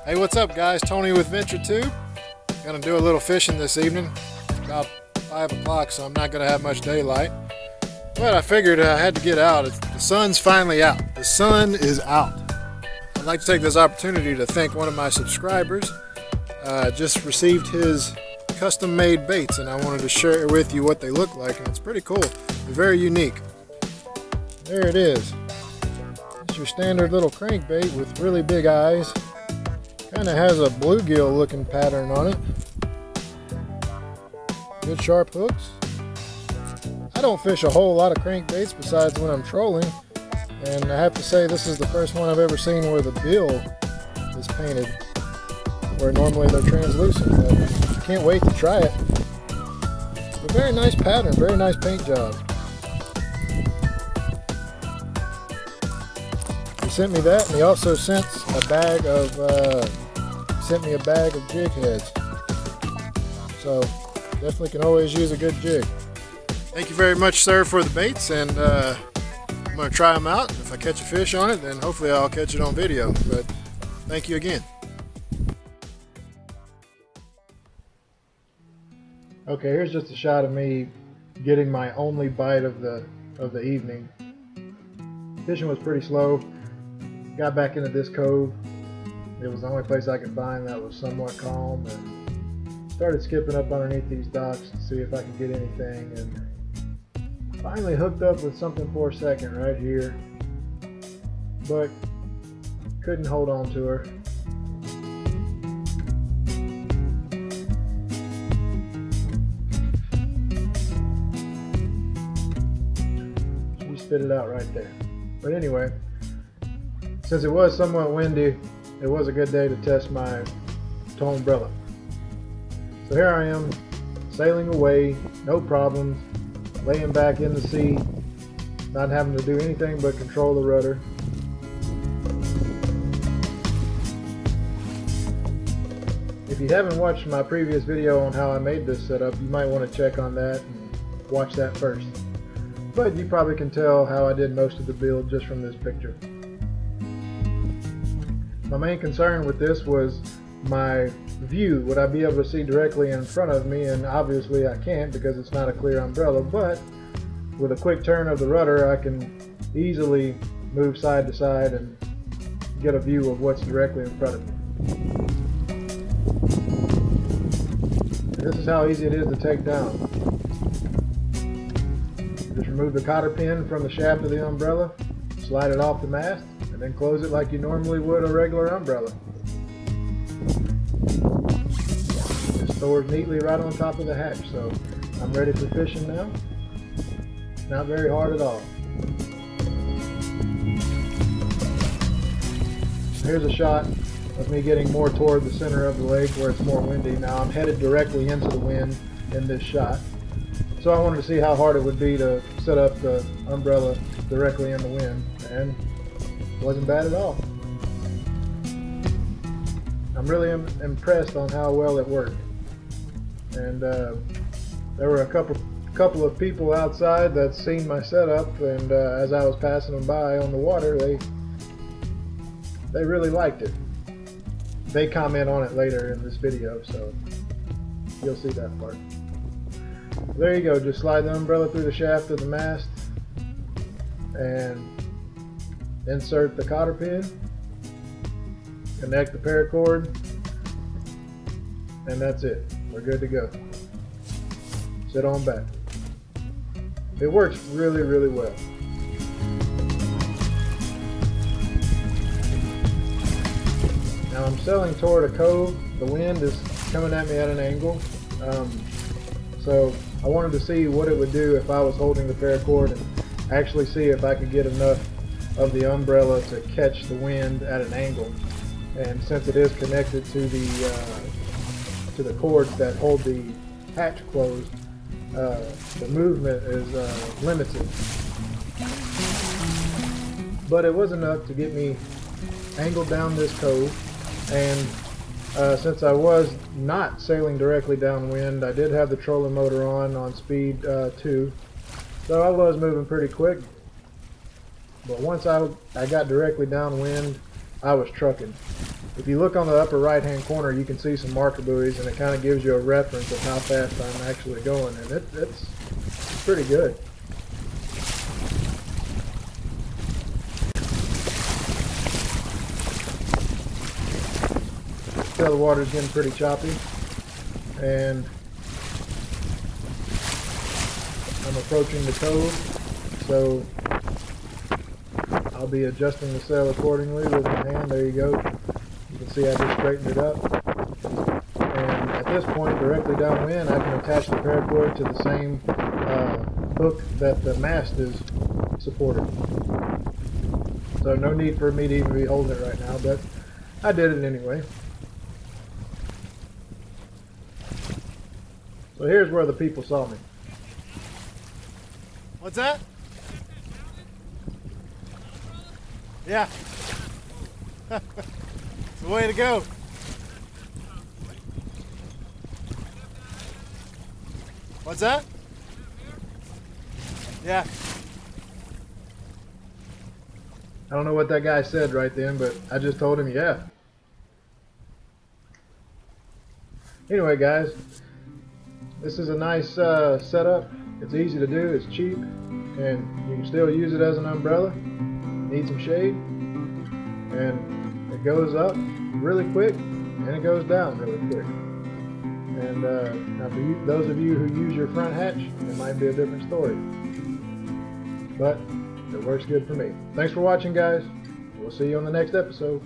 Hey, what's up guys? Tony with Venture Tube. Gonna do a little fishing this evening. It's about 5 o'clock, so I'm not gonna have much daylight. But I figured I had to get out. The sun's finally out. The sun is out. I'd like to take this opportunity to thank one of my subscribers. Just received his custom-made baits, and I wanted to share with you what they look like, and it's pretty cool. They're very unique. There it is. It's your standard little crankbait with really big eyes. Kind of has a bluegill looking pattern on it. Good sharp hooks. I don't fish a whole lot of crankbaits besides when I'm trolling, and I have to say this is the first one I've ever seen where the bill is painted, where normally they're translucent. But I can't wait to try it. It's a very nice pattern, very nice paint job. He sent me that, and he also sent a bag of jig heads. So definitely can always use a good jig. Thank you very much, sir, for the baits, and I'm going to try them out. If I catch a fish on it, then hopefully I'll catch it on video. But thank you again. Okay, here's just a shot of me getting my only bite of the evening. Fishing was pretty slow. Got back into this cove. It was the only place I could find that was somewhat calm, and started skipping up underneath these docks to see if I could get anything, and finally hooked up with something for a second right here, but couldn't hold on to her. She spit it out right there. But anyway, since it was somewhat windy, it was a good day to test my tow umbrella. So here I am, sailing away, no problems, laying back in the sea, not having to do anything but control the rudder. If you haven't watched my previous video on how I made this setup, you might want to check on that and watch that first. But you probably can tell how I did most of the build just from this picture. My main concern with this was my view. Would I be able to see directly in front of me? And obviously I can't because it's not a clear umbrella, but with a quick turn of the rudder I can easily move side to side and get a view of what's directly in front of me. And this is how easy it is to take down. Just remove the cotter pin from the shaft of the umbrella, slide it off the mast, and then close it like you normally would a regular umbrella. It stores neatly right on top of the hatch, so I'm ready for fishing now. Not very hard at all. Here's a shot of me getting more toward the center of the lake where it's more windy. Now I'm headed directly into the wind in this shot. So I wanted to see how hard it would be to set up the umbrella directly in the wind, and it wasn't bad at all. I'm really impressed on how well it worked. And there were a couple of people outside that seen my setup, and as I was passing them by on the water, they really liked it. They comment on it later in this video, so you'll see that part. There you go, just slide the umbrella through the shaft of the mast and insert the cotter pin, connect the paracord, and that's it. We're good to go. Sit on back. It works really, really well. Now I'm sailing toward a cove. The wind is coming at me at an angle. So I wanted to see what it would do if I was holding the paracord and actually see if I could get enough of the umbrella to catch the wind at an angle. And since it is connected to the cords that hold the hatch closed, the movement is limited. But it was enough to get me angled down this cove, and since I was not sailing directly downwind, I did have the trolling motor on speed 2, so I was moving pretty quick. But once I got directly downwind, I was trucking. If you look on the upper right hand corner, you can see some marker buoys, and it kind of gives you a reference of how fast I'm actually going, and it's pretty good. Tell the water's getting pretty choppy, and I'm approaching the cove, so I'll be adjusting the sail accordingly with my hand. There you go. You can see I just straightened it up. And at this point, directly downwind, I can attach the paracord to the same hook that the mast is supported. So no need for me to even be holding it right now, but I did it anyway. So here's where the people saw me. What's that? Yeah. It's the way to go. What's that? Yeah. I don't know what that guy said right then, but I just told him yeah. Anyway, guys, this is a nice setup. It's easy to do, it's cheap, and you can still use it as an umbrella. Need some shade, and it goes up really quick and it goes down really quick. And now for you, those of you who use your front hatch, it might be a different story, but it works good for me. Thanks for watching, guys. We'll see you on the next episode.